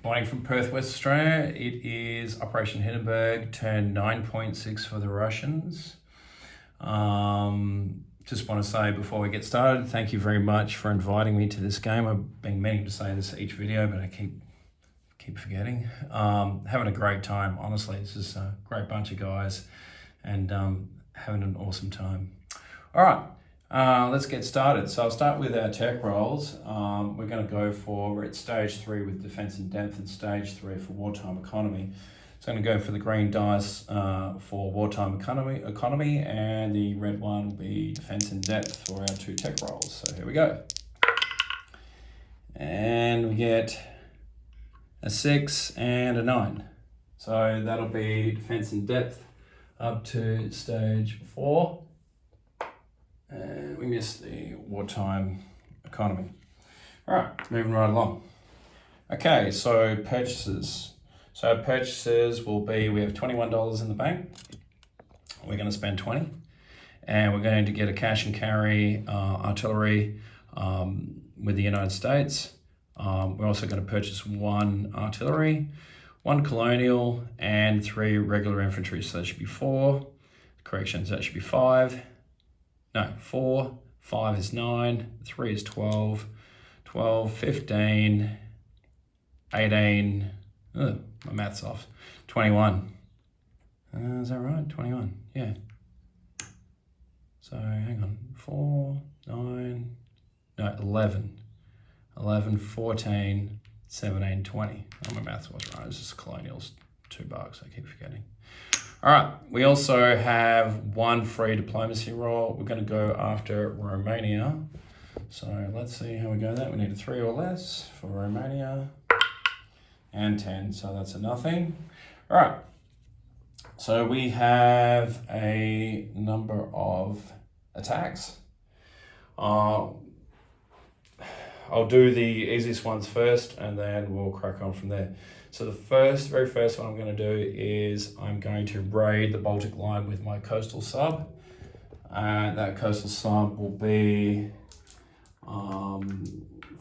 Morning from Perth, West Australia. It is Operation Hindenburg, turn 9.6 for the Russians. Just want to say before we get started, thank you very much for inviting me to this game. I've been meaning to say this each video, but I keep forgetting. Having a great time, honestly. This is a great bunch of guys and having an awesome time. All right, let's get started. So I'll start with our tech rolls. We're going to go we're at stage 3 with defense in depth and stage 3 for wartime economy. So I'm going to go for the green dice for wartime economy, and the red one will be defense in depth for our 2 tech rolls. So here we go. And we get a 6 and a 9. So that'll be defense in depth up to stage 4. And we missed the wartime economy. All right, moving right along. Okay, so purchases. So purchases will be, we have $21 in the bank. We're going to spend 20, and we're going to get a cash and carry artillery with the United States. We're also going to purchase 1 artillery, 1 colonial, and 3 regular infantry. So that should be 4. Corrections, that should be 5. No, 4, 5 is 9, 3 is 12, 12, 15, 18, my math's off, 21. Is that right? 21, yeah. So hang on, 4, 9, no, 11, 11, 14, 17, 20. Oh, my math was right, it's just colonials, $2, I keep forgetting. All right, we also have 1 free diplomacy roll. We're going to go after Romania. So let's see how we go that. We need a 3 or less for Romania, and 10, so that's a nothing. All right, so we have a number of attacks. I'll do the easiest ones first, and then we'll crack on from there. So the very first one I'm going to do is I'm going to raid the Baltic line with my coastal sub. And that coastal sub will be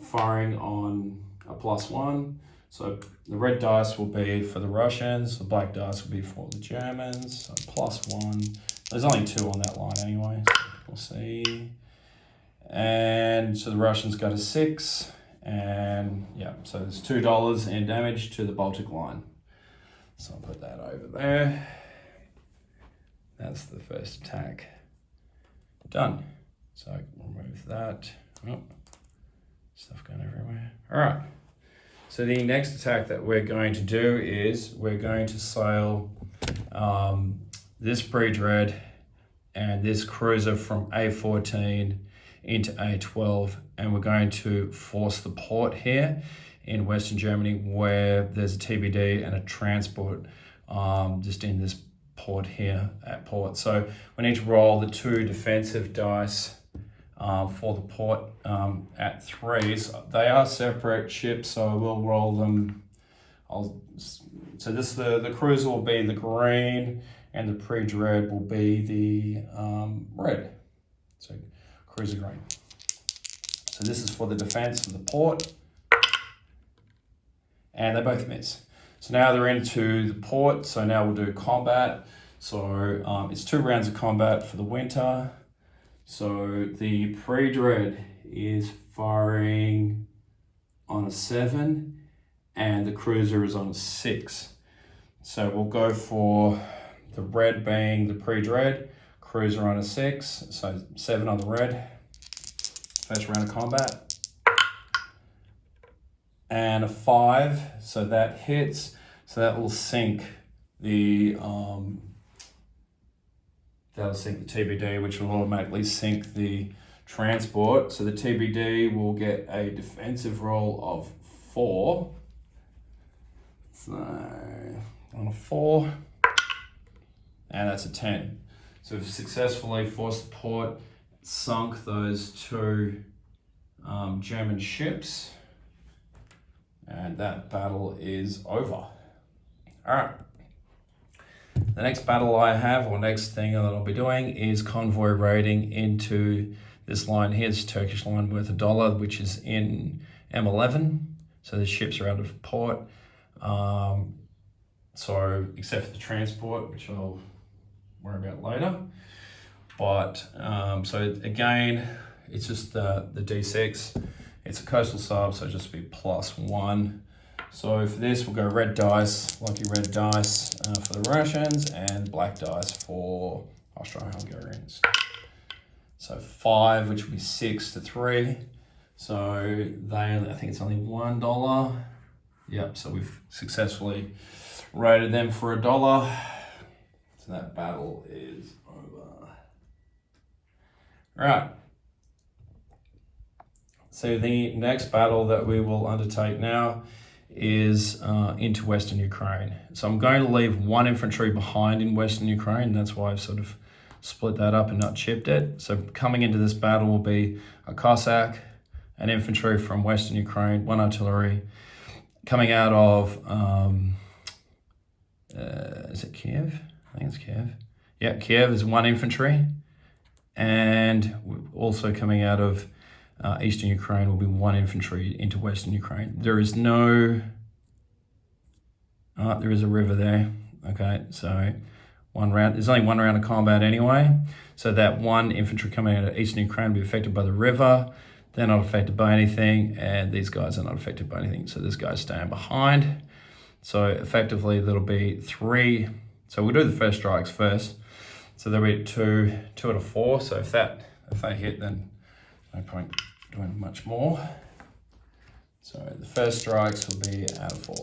firing on a +1. So the red dice will be for the Russians, the black dice will be for the Germans. So +1. There's only 2 on that line anyway, so we'll see. And so the Russians got a 6. And yeah, so there's $2 in damage to the Baltic line. So I'll put that over there. That's the first attack. Done. So remove that. Oh, stuff going everywhere. All right. So the next attack that we're going to do is we're going to sail this bridge red and this cruiser from A14 into A12, and we're going to force the port here in Western Germany where there's a TBD and a transport just in this port here at port. So we need to roll the 2 defensive dice for the port at 3s. They are separate ships, so I will roll them. So the cruiser will be the green and the bridge red will be the red. So cruiser green. So this is for the defense of the port, and they both miss. So now they're into the port, so now we'll do combat. So it's 2 rounds of combat for the winter. So the bridge red is firing on a 7, and the cruiser is on a 6. So we'll go for the red being the bridge red, cruiser on a 6, so 7 on the red. First round of combat. And a 5, so that hits. So that will sink the TBD, which will automatically sink the transport. So the TBD will get a defensive roll of 4. So on a 4, and that's a 10. So we've successfully forced the port, sunk those 2 German ships, and that battle is over. All right. The next battle I have, or next thing that I'll be doing, is convoy raiding into this line here, this Turkish line worth $1, which is in M11. So the ships are out of port. So except for the transport, which I'll worry about later. But so again, it's just the D6. It's a coastal sub, so just be +1. So for this, we'll go red dice, lucky red dice for the Russians, and black dice for Austro-Hungarians. So 5, which will be 6 to 3. So I think it's only $1. Yep, so we've successfully rated them for $1. So that battle is over. All right. So the next battle that we will undertake now is into Western Ukraine. So I'm going to leave 1 infantry behind in Western Ukraine. That's why I've sort of split that up and not chipped it. So coming into this battle will be a Cossack, an infantry from Western Ukraine, 1 artillery. Coming out of, is it Kiev? I think it's Kiev. Yeah, Kiev is 1 infantry. And also coming out of Eastern Ukraine will be 1 infantry into Western Ukraine. There is no, there is a river there. Okay, so 1 round, there's only 1 round of combat anyway. So that 1 infantry coming out of Eastern Ukraine will be affected by the river. They're not affected by anything, and these guys are not affected by anything. So this guy's staying behind. So effectively that'll be 3. So we'll do the first strikes first. So there'll be 2 out of 4. So if they hit, then no point doing much more. So the first strikes will be out of 4.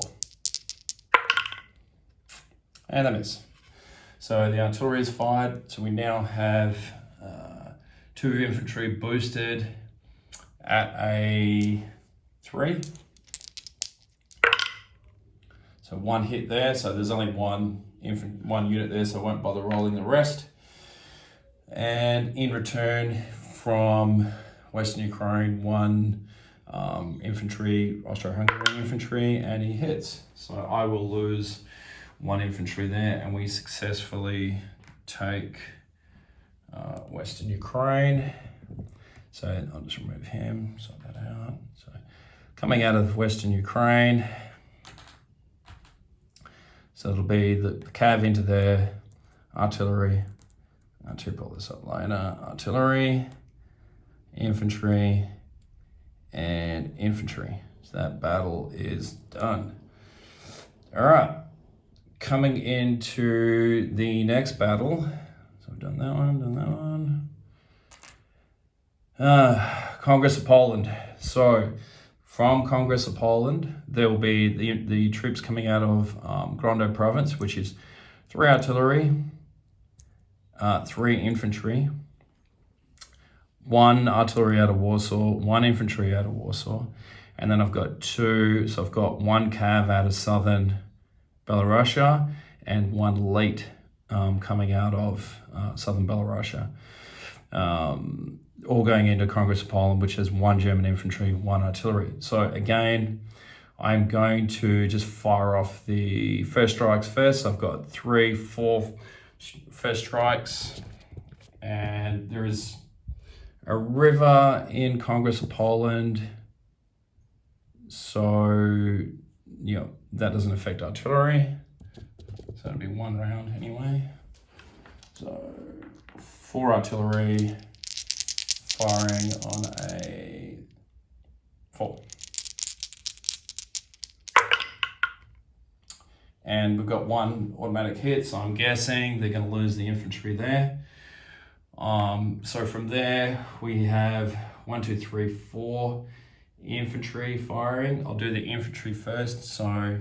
And they miss. So the artillery is fired. So we now have 2 infantry boosted at a 3. So 1 hit there. So there's only one unit there, so I won't bother rolling the rest. And in return from Western Ukraine, 1 infantry, Austro-Hungarian infantry, and he hits. So I will lose 1 infantry there, and we successfully take Western Ukraine. So I'll just remove him, sort that out. So coming out of Western Ukraine, so it'll be the cav into their artillery. I'll pull this up later. Artillery, infantry, and infantry. So that battle is done. All right, coming into the next battle. So we've done that one, Congress of Poland. So from Congress of Poland, there will be the troops coming out of Grondo province, which is 3 artillery, 3 infantry, 1 artillery out of Warsaw, 1 infantry out of Warsaw, and then I've got 2, so I've got 1 cav out of southern Belarusia and 1 late coming out of southern Belarusia. All going into Congress of Poland, which has 1 German infantry, 1 artillery. So again, I'm going to just fire off the first strikes first. I've got 3, 4 first strikes, and there is a river in Congress of Poland. So, yeah, that doesn't affect artillery. So it'll be 1 round anyway. So 4 artillery, firing on a 4. And we've got 1 automatic hit, so I'm guessing they're going to lose the infantry there. So from there, we have 1, 2, 3, 4 infantry firing. I'll do the infantry first. So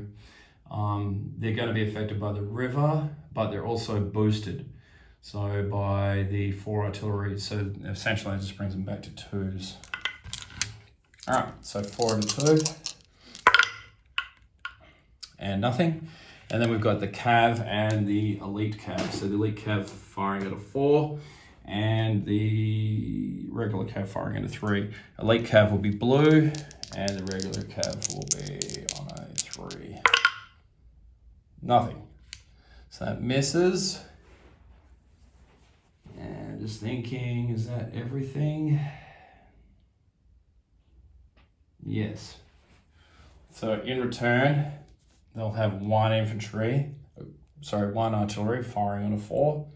they're going to be affected by the river, but they're also boosted. So by the 4 artillery, so essentially it just brings them back to 2s. All right, so 4 and 2. And nothing. And then we've got the cav and the elite cav. So the elite cav firing at a 4 and the regular cav firing at a 3. Elite cav will be blue and the regular cav will be on a 3. Nothing. So that misses. And just thinking, is that everything? Yes. So in return, they'll have one artillery firing on a 4,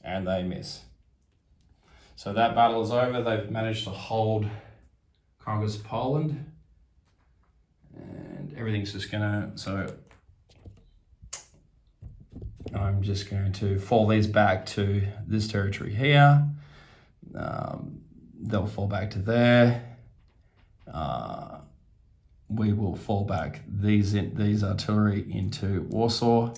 and they miss. So that battle is over. They've managed to hold Congress of Poland, and everything's just gonna, so I'm just going to fall these back to this territory here. They'll fall back to there. We will fall back these artillery into Warsaw.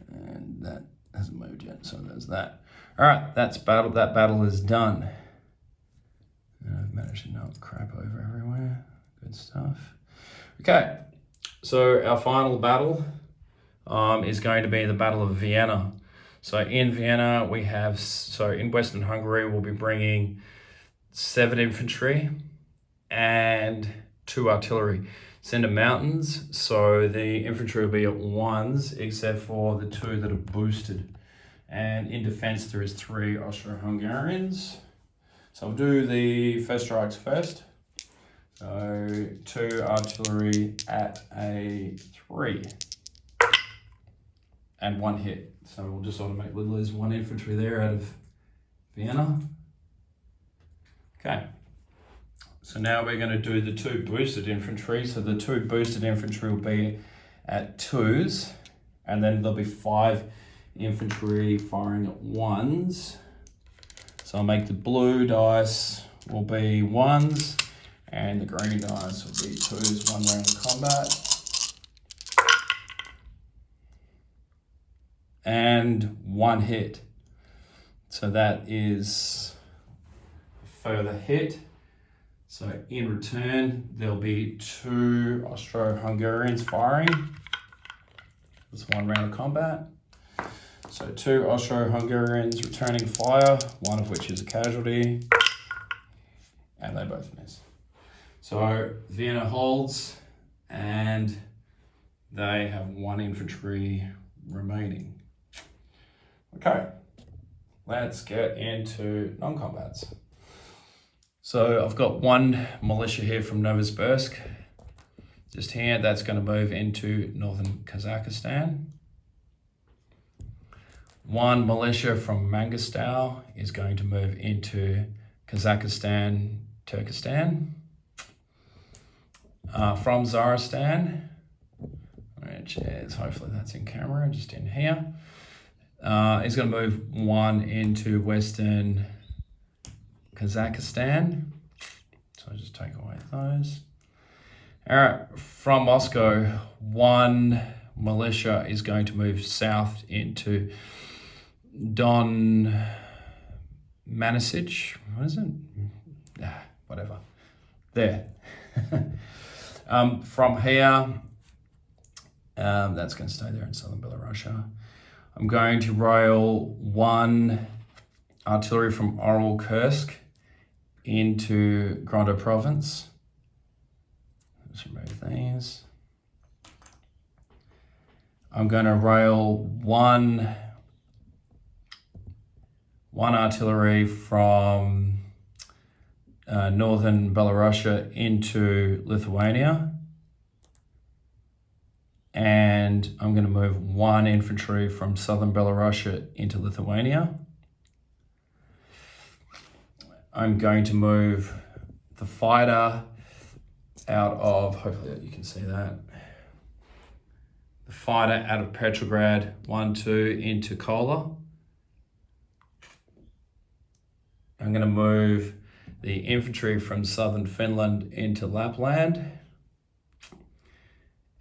And that hasn't moved yet, so there's that. All right, that's battle. That battle is done. And I've managed to knock crap over everywhere. Good stuff. Okay, so our final battle is going to be the Battle of Vienna. So in Vienna, we have, in Western Hungary, we'll be bringing 7 infantry and 2 artillery. It's in the mountains, so the infantry will be at 1s, except for the 2 that are boosted. And in defense, there is 3 Austro-Hungarians. So I'll do the first strikes first. So 2 artillery at a 3. And 1 hit. So we'll just automatically lose 1 infantry there out of Vienna. Okay. So now we're going to do the 2 boosted infantry. So the 2 boosted infantry will be at 2s. And then there'll be 5 infantry firing at 1s. So I'll make the blue dice will be 1s. And the green dice will be 2s, 1 round of combat. And 1 hit. So that is a further hit. So in return, there'll be 2 Austro-Hungarians firing. That's 1 round of combat. So 2 Austro-Hungarians returning fire, 1 of which is a casualty. And they both miss. So Vienna holds, and they have 1 infantry remaining. Okay, let's get into non-combats. So I've got 1 militia here from Novosibirsk, just here. That's going to move into northern Kazakhstan. 1 militia from Mangistau is going to move into Kazakhstan, Turkestan. From Zaristan, which is, hopefully that's in camera, just in here. He's going to move 1 into western Kazakhstan. So I'll just take away those. All right, from Moscow, 1 militia is going to move south into Don Manisic. What is it? Whatever. There. From here, that's going to stay there in southern Belarusia. I'm going to rail 1 artillery from Oral Kursk into Grando Province. Let's remove these. I'm going to rail one artillery from northern Belarusia into Lithuania. And I'm going to move 1 infantry from southern Belarusia into Lithuania. I'm going to move the fighter out of, hopefully you can see that, the fighter out of Petrograd 1-2 into Kola. I'm going to move the infantry from southern Finland into Lapland.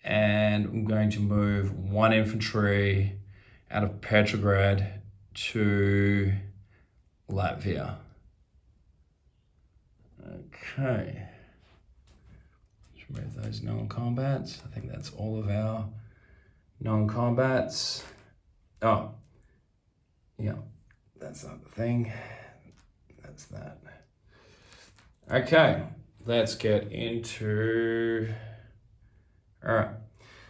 And I'm going to move 1 infantry out of Petrograd to Latvia. Okay. Let's remove those non-combats. I think that's all of our non-combats. Oh, yeah, that's not the thing. That's that. Okay, let's get into... All right,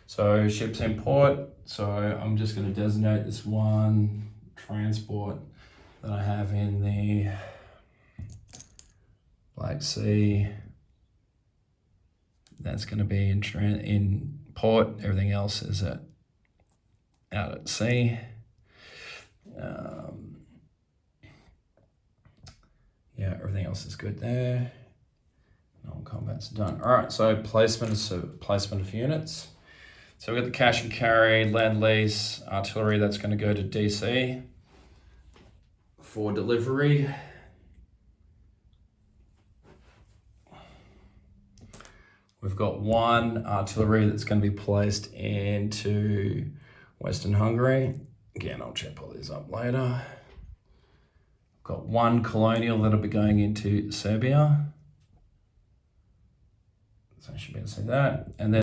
so ships in port. So I'm just going to designate this 1 transport that I have in the Black Sea That's going to be in port. Everything else is out at sea. Yeah, everything else is good there. Non-combat's done. All right, so placement of units. So we've got the cash and carry, land lease, artillery. That's going to go to DC for delivery. We've got one artillery that's going to be placed into Western Hungary. Again, I'll check all these up later. Got one colonial that'll be going into Serbia. So I should be able to see that. And then